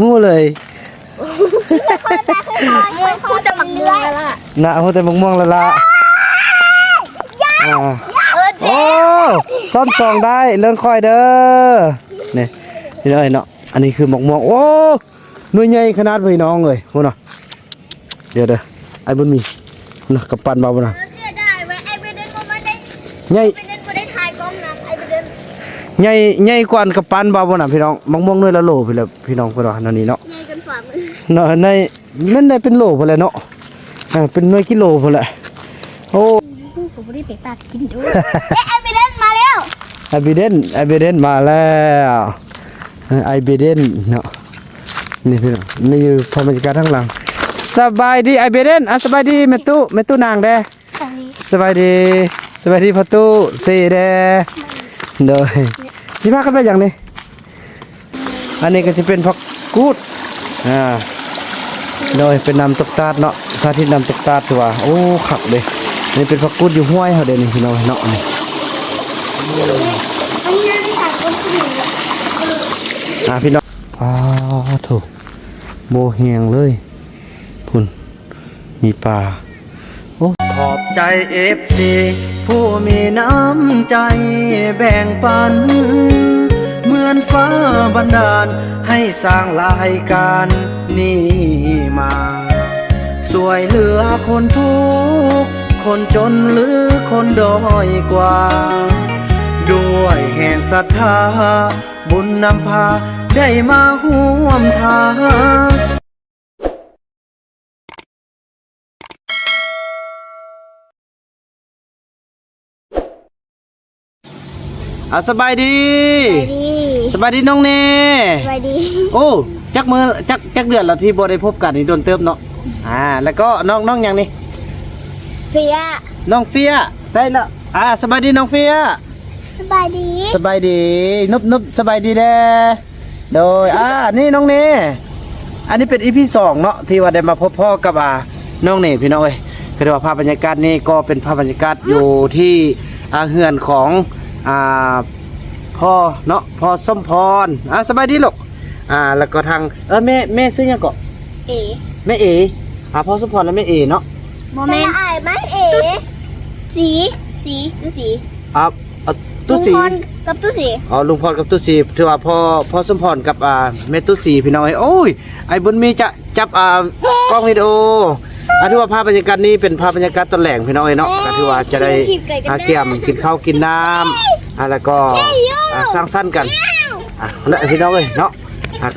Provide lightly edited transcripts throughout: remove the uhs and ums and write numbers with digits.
มูเลยพูดแต่หมักม่วงแล้วล่ะนะพูดแต่หมักม่วงแล้วล่ะโอ้ซ่อน2ได้เรื่องค่อยเด้อนี่พี่น้องเนาะอันนี้คือหมักม่วงโอ้หน่วยใหญ่ขนาดพี่น้องเลยพูดเนาะเดี๋ยวไอ้บุญมีนะกับปันเบาบ่นะเสียดายไว้ไอ้เบเดนบ่ได้ใหญ่เบเดนบ่ได้ถ่ายกล้องนำไอ้เบเดนใหญ่กว่ากับปันเบาบ่นะพี่น้องมะม่วงหน่วยละโลพี่น้องพุ่นว่านั่นนี่เนาะใหญ่กันฝ่ามือเนาะในมันได้เป็นโลพุ่นแหละเนาะเป็นหน่วยกิโลพุ่นแหละโอ้ผมบ่ได้ไปตัดกินด้วยไอ้เบเดนมาแล้วไอเบเดนมาแล้วไอเบเดนเนาะนี่พี่น้องนี่อยู่พบรรยากาศข้างหลังสบายดีไอเบเดนสบายดีแม่ตู้นางเด้สบายดีพ่อตู้เสเด้โดยสิพากันไปอย่างนี้อันนี้ก็จะเป็นผักกูดโดยเป็นน้ำตกตาดเนาะสาธิตน้ำตกตาดถือว่าโอ้ขับเลยนี่เป็นผักกูดอยู่ห้วยเขาเด่นพี่น้องเนาะนี่พี่น้องถูกโบเฮียงเลยพุ่นมีปลาขอบใจFCผู้มีน้ำใจแบ่งปันเหมือนฟ้าบันดาลให้สร้างรายการนี้มาสวยเหลือคนทุกข์คนจนหรือคนด้อยกว่าด้วยแห่งศรัทธาบุญนำพาได้มาร่วมทางสบายดีน้องเน่สบายดีโอ้จักเดือนแล้วที่บ่ได้พบกันนี่โดนเติมเนาะแล้วก็น้องอย่างนี้เฟียน้องเฟียใช่แล้วสบายดีน้องเฟียสบายดีนุบสบายดีเด้โดยนี่น้องเน่อันนี้เป็น EP 2เนาะที่ว่าได้มาพบพ่อกับน้องเน่พี่น้องเอ้ยก็ได้ว่าภาพบรรยากาศนี้ก็เป็นภาพบรรยากาศอยู่ที่เฮือนของพ่อเนาะพ่อสมพรสบายดีลูกแล้วก็ทางแม่ซื้อยังก็แม่เอพ่อสมพรแล้วแม่เอเนาะโมเมนต์แม่เอสีตู้สีตู้สีกับตู้สีลุงพรกับตู้สีถือว่าพ่อสมพรกับแม่ตู้สีพี่น้องโอ้ยไอ้บุญมีจะจับกล้องวิดีโอถือว่าภาพบรรยากาศนี้เป็นภาพบรรยากาศตอนแหลงพี่น้องเนาะก็ถือว่าจะได้เกี่ยมกินข้าวกินน้ำแล้วก็สร้างสรรค์กันและพี่น้องเนาะ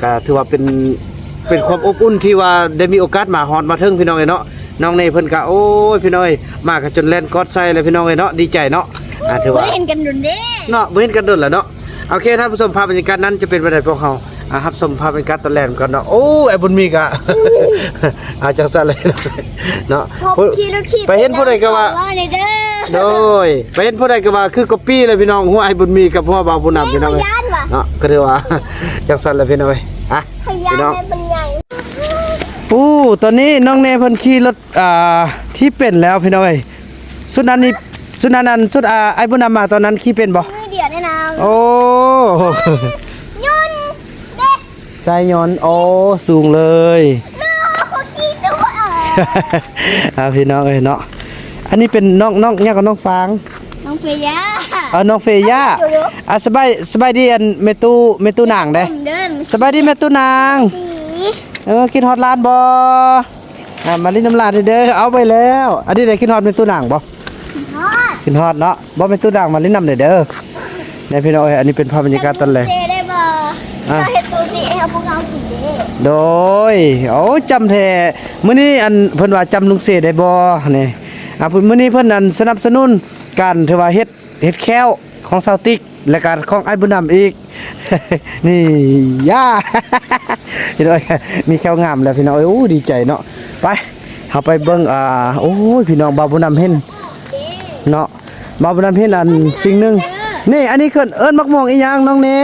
ก็ถือว่าเป็นความอบอุ่นที่ว่าได้มีโอกาสมาฮอดมาถึงพี่น้องเนาะน้องในเพิ่นก็โอ้ยพี่น้องมากันจนแล่นกอดใส่เลยพี่น้องเนาะดีใจเนาะถือว่าเห็นกันดุนเด้เนาะเห็นกันดุนแล้วเนาะโอเคท่านผู้ชมภาพบรรยากาศนั้นจะเป็นไปได้พวกเขาครับชมภาพบรรยากาศตอนแรกก่อนเนาะโอ้ไอ้บุญมีกะจังซั่นเลยเนาะไปเห็นผู้ใดก็ว่าโดยไปเห็นผู้ใดก็ว่าคือก๊อปปี้เลยพี่น้องหัวไอ้บุญมีกับหัวบ่าวบุญนำพี่น้องเนาะก็เรียกว่าจังซั่นเลยพี่น้องพี่น้องตอนนี้น้องเนเพิ่นขี่รถที่เป็นแล้วพี่น้องสุดนั้นไอ้บุญนำมาตอนนั้นขี่เป็นบ่เดี๋ยวแนะนำโอ้ยนเด็กไซยอนโอ้สูงเลยเขาขี่ด้วยพี่น้องเนาะอันนี้เป็นน้องเนี่ยกับน้องฟางน้องเฟียน้องเฟียสบายดีอันเมตุนางเด้สบายดีเมตุนางกินฮอตร้านบ่มาลิ้นน้ำลายเด้อเอาไปแล้วอันนี้ได้กินฮอตเมตุนางบ่กินฮอตเนาะบ่เมตุนางมาลิ้นน้ำเด้อในพี่น้องอันนี้เป็นภาพบรรยากาศตอนแรกเห็ดซูชิให้พวกเรากินเด้โดยจำแท้มื้อนี้อันเพิ่นว่าจำลุงเสได้บ่นี่มื้อนี้เพิ่นอันสนับสนุนการถือว่าเฮ็ดแค้วของซาวติกและการของไอ้บุญนำอีกนี่ย่าพี่น้องมีแค้วงามแล้วพี่น้องโอ้ดีใจเนาะไปเฮาไปเบิ่งโอ้ยพี่น้องบ่าวบุญนำเห็นเนาะบ่าวบุญนำเห็นอันสิ่งนึงนี่อันนี้เอิ้นมักม่วงอีหยังน้องเน่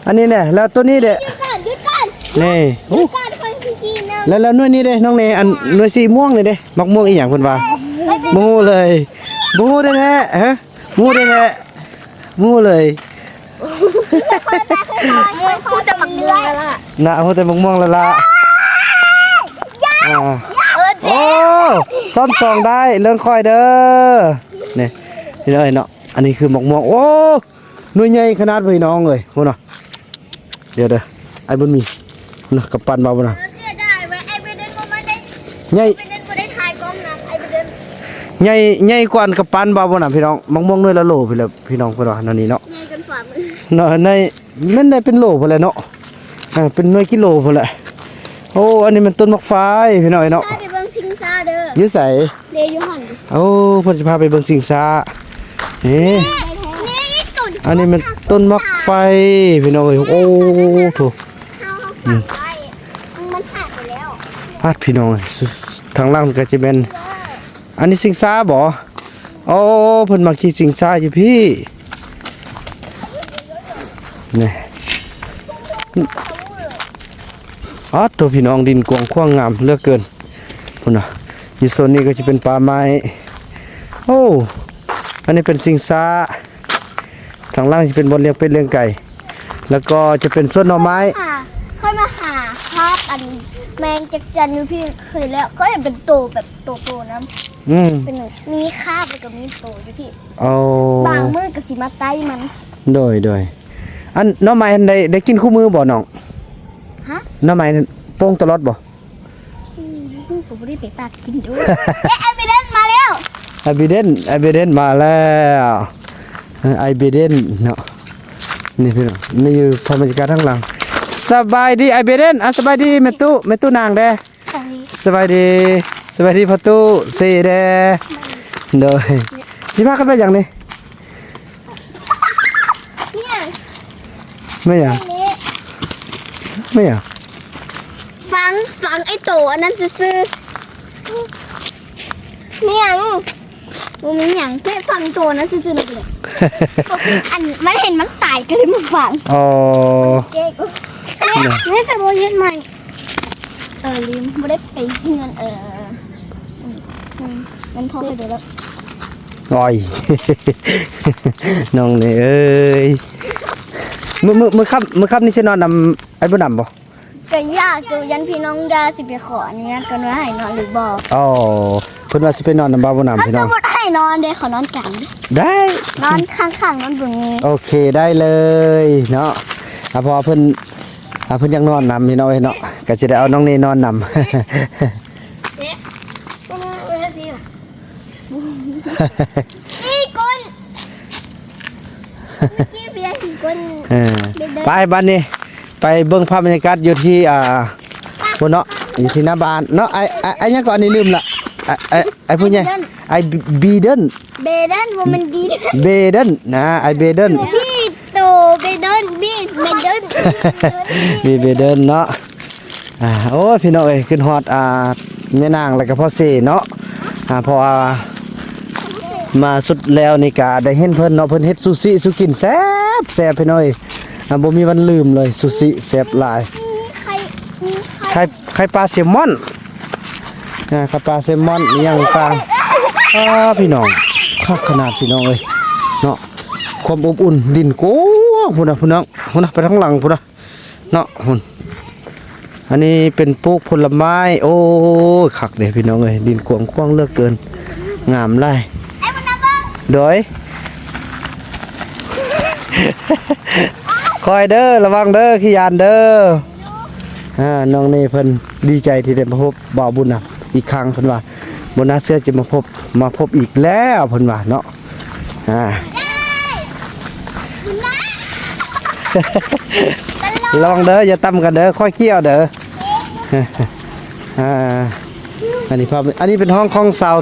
อันนี้เนี่ยแล้วตัวนี้เด้นี่แล้วหน่วยนี้เด้น้องเน่อันหน่วยสีม่วงเลยเด้มักม่วงอีหยังเพิ่นว่ามูเลยมูได้แท้ฮะมูได้แท้มูเลย พูดแต่บักม่วงแล้วล่ะ นะโหแต่มะม่วงละละอ่า เจ๊ โอ้ซ่อนซองได้เรื่องค่อยเด้อนี่นี่เลยเนาะอันนี้คือมะม่วงโอ้หน่วยใหญ่ขนาดพี่น้องเลยพูดเนาะเดี๋ยวเด้อไอ้บุญมีนะกับปั้นมาบ่นะ เสียดายไว้ไอ้เบเดนมาได้ ใหญ่ เบเดนมาได้ถ่ายกล้องน้ำไอ้เบเดน ใหญ่กว่ากับปั้นบ่บ่น่ะพี่น้องมะม่วงหน่วยละโลพี่แล้วพี่น้องเพิ่นว่านั่นนี่เนาะ ใหญ่กันฝ่ามือ เนาะในมันได้เป็นโลพุ่นแหละเนาะเป็นหน่วยกิโลพุ่นแหละโอ้อันนี้มันต้นมะฟ้าพี่น้องเนาะ ถ้าไปเบิ่งซิงซาเด้อ อยู่ไส เดยูหัน โอ้เพิ่นสิพาไปเบิ่งสิงสานี่ นี่ตุ่น อันนี้มันต้นมะไฟพี่น้องเอ้ยโอ้โถ เขาฝังไว้มันหักไปแล้ว พาดพี่น้องเอ้ยทางล่างก็จะเป็นอันนี้สิงสาบ่โอ้เพิ่นมักขี่สิงสาอยู่พี่นี่อ๋อตัวพี่น้องดินกว้างขวางงามเหลือกเกินพุ่นน่ะอยู่โซนนี้ก็จะเป็นป่าไม้โอ้อันนี้เป็นสิงสาทางล่างจะเป็นบนเลี้ยงเป็ดเลี้ยงไก่แล้วก็จะเป็นสวนหน่อไม้ ค่อยมาหาภาพอันแมงจักจันอยู่พี่เคยแล้วก็เห็นเป็นโตแบบโตนะ เป็นหนึ่งมีคาบแล้วก็มีโตอยู่พี่ เอา บางมือก็สิมาไต้มัน โดยอันหน่อไม้ได้กินคู่มือบ่น้อง ฮะ หน่อไม้โป่งตลอดบ่ ผมไม่ได้ไปตัดกินด้วยไอ้ไปเล่นมาแล้ว ไอบิเดนมาแล้วไอบิเดนเนาะนี่พี่น้องนี่อยู่ธรรมชาติข้างหลังสบายดีไอบิเดนสบายดีแม่ตู้นางเด้สบายดีพ่อตู้เสเด้โดยสิพากันไปอย่างนี้ เนี่ย ไม่อย่าง นี่ ไม่อย่าง ฟังไอ้โตอันนั้นซื่อๆเนี่ยมันมีอย่างแค่ฟังโตนั้นซื่อๆเลยอันมันเห็นมันตายก็เลยมาฟัง อ๋อ เจ๊ก็ไม่ใช่โบเย็นใหม่ลืมไม่ได้ไปเงินมันพอไปเดี๋ยวแล้ว อ้อย น้องนี่เอ้ยมือครับนี่จะนอนนำไอ้บ่นำบ่ ก็ยากอยู่ยันพี่น้องดาสิไปขออนุญาตกันว่าให้นอนหรือบอก อ๋อเพิ่นว่าสิไปนอนนำบ่บ่นำ ถ้า พี่ ส น้อ ม ง มติให้นอนเด้ขอนอนกลางเด้ ได้ นอนข้างๆนอนบนนี้ โอเคได้เลยเนาะพอเพิ่นอยากนอนนำพี่น้องเนาะก็จะได้เอาน้องนี่นอนนำ นี่ก้นกี้เบียร์ถึงก้น ไปบ้านนี้ไปเบิ่งภาพบรรยากาศอยู่ที่บนเนาะอยู่ที่หน้าบ้านเนาะไอ้ยังก่อนนี่ลืมละไอ้ผู้ใหญ่ไอ้บีเดน เบเดนว่ามันดี เบเดนนะไอ้เบเดน พี่โตเบเดนบีเบเดน มีเบเดนเนาะโอ้พี่น้องเอ้ยขึ้นฮอดแม่นางแล้วก็พ่อเสเนาะพอมาสุดแล้วนี่ก็ได้เห็นเพิ่นเนาะเพิ่นเฮ็ดซูชิสุกินแซ่บพี่น้อยบ่มีวันลืมเลยซูชิแซ่บหลาย ใครมีใคร ไข่ปลาแซลมอนไข่ปลาแซลมอนอีหยังต่างพี่น้องคักขนาดพี่น้องเอ้ยเนาะความอบอุ่นดินโก้พุ่นน่ะไปทางหลังพุ่นน่ะเนาะพุ่นอันนี้เป็นปลูกผลไม้โอ้ยคักเด้พี่น้องเอ้ยดินกว้างขวางเหลือเกินงามหลาย ไอ้มันน่ะเบิ่ง โดย คอยเด้อระวังเด้อขี้ยานเด้อน้องนี่เพิ่นดีใจที่ได้มาพบบ่าวบุญน่ะอีกครั้งเพิ่นว่าบ่น่าเชื่อจะมาพบอีกแล้วเพิ่นว่าเนาะระวังเด้ออย่าตำกันเด้อค่อยเคี่ยวเด้ออันนี้ภาพอันนี้เป็นห้องของสาว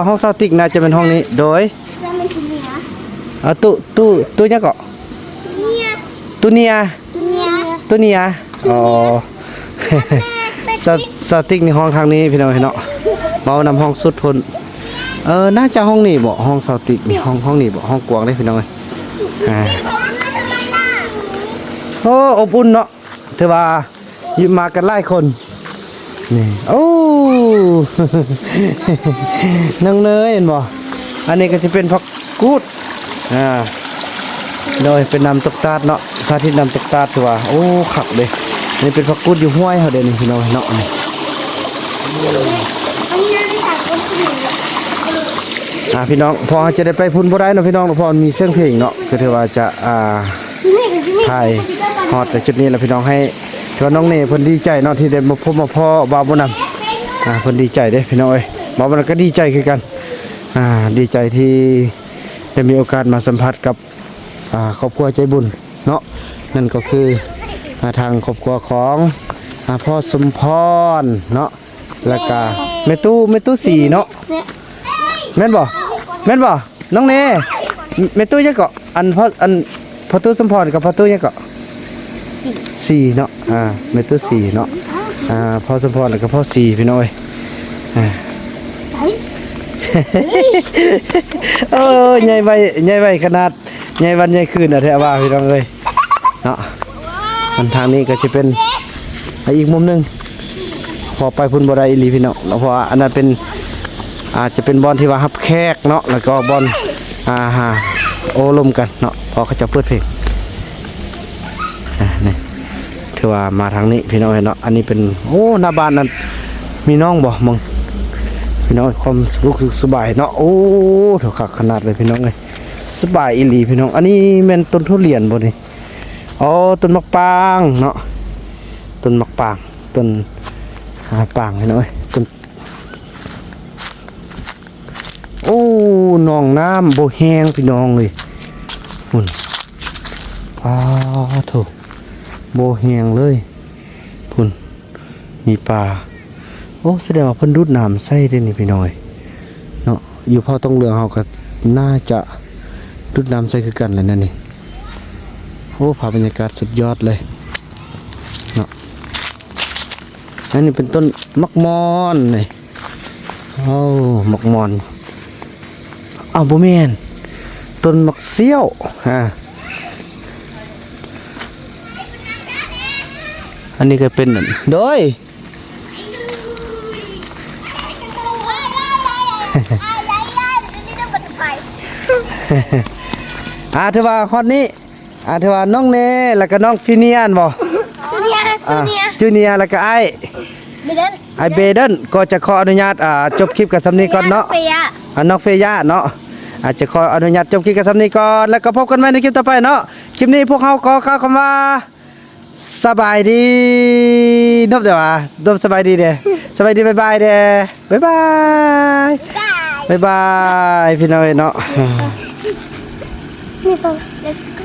ห้องสาวติ๊กน่าจะเป็นห้องนี้โดย แล้วมันคือเมีย ตู้ยังเกาะ เนี่ย ตู้เนีย เนี่ย ตู้เนียอ๋อ สติ๊กในห้องทางนี้พี่น้องเนาะเมานำห้องสุดทนน่าจะห้องนี้บ่ห้องสติ๊กนี่ห้องนี้บ่ห้องกวางได้พี่น้องเลยโอ้อบอุ่นเนาะถือว่าอยู่มากันหลายคนนี่โอ้ นังเนยเห็นบ่อันนี้ก็จะเป็นผักกูด โดยเป็นน้ำตกตาดเนาะสาธิตน้ำตกตาดถือว่าโอ้ขักเลยนี่เป็นผักกูดอยู่ห้วยเขาเด่นพี่น้องเนาะนี่ อันนี้ได้จากคนที่ พี่น้องพอจะได้ไปพุ่นบ่ได้เนาะพี่น้องเพอมีเสียงเพลงเนาะก็ถือว่าจะนี่กับที่นี่ ถ่ายฮอดแต่จุดนี้แล้วพี่น้องให้ถือว่าน้องเน่เพิ่นดีใจเนาะที่ได้มาพบมาพ่อบาวบ่นำเพิ่นดีใจเด้พี่น้องเอ้ยบาวบ่นำก็ดีใจคือกันดีใจที่ได้มีโอกาสมาสัมผัสกับครอบครัวใจบุญเนาะนั่นก็คือทางครอบครัวของพ่อสมพรเนาะแล้วก็แม่ตู้สีเนาะ เนี่ย แม่นบ่น้องเน่แม่ตู้ยังเกาะอันพ่อตู้สมพรกับพ่อตู้ยังเกาะสี่เนาะแม่ตู้สี่เนาะพ่อสมพรแล้วก็พ่อสี่พี่น้อยใหญ่ไว้ขนาดใหญ่วันใหญ่คืนแท้ว่าพี่น้องเอ้ยเนาะมันทางนี้ก็จะเป็นอีกมุมนึงพอไปพุ่นบ่ได้อีหลีพี่น้องเพราะว่าอันนั้นเป็นอาจจะเป็นบอลที่ว่าฮับแขกเนาะแล้วก็บอลโอ้ลมกันเนาะพอเขาจะเปิดเพลงนี่ถือว่ามาทางนี้พี่น้องเนาะอันนี้เป็นโอ้หน้าบ้านนั้นมีน้องบ่มึงพี่น้องความรู้สึกสบายเนาะโอ้เท่าขนาดเลยพี่น้องเลยสบายอีหลีพี่น้องอันนี้แม่นต้นทุเรียนบ่นี่อ๋อต้นมะปางเนาะต้นมะปางต้นปางพี่น้องต้นโอ้หนองน้ำโบแห้งพี่น้องเลยหุ่นโถโบแห้งเลยพุ่นมีปลาโอ้แสดงว่าเพิ่นดูดน้ำใส่ได้นี่พี่น้อยเนาะอยู่พ่อต้องเรือเฮาก็น่าจะดูดน้ำใส่คือกันแหละนั่นนี่โอ้ภาพบรรยากาศสุดยอดเลยเนาะอันนี้เป็นต้นมักมอนนี่โอ้มักมอนบ่แม่นต้นมักเซี่ยวอันนี้ก็เป็นโดยถือว่าฮอดนี้ถือว่าน้องเนแล้วก็น้องฟิเนียนบ่จูเนียแล้วก็ไอเบเดนก็จะขออนุญาตจบคลิปกับสำนีก่อนเนาะน้องเฟย่าเนาะอาจจะขออนุญาตจบคลิปกับสำนีก่อนแล้วก็พบกันใหม่ในคลิปต่อไปเนาะคลิปนี้พวกเขาก็เข้าคำว่าสบายดีนบเดี๋ยวดบสบายดีเด้สบายดีบ๊ายบายเด้บ๊ายบายพี่น้องเนาะนี่ก็ let's go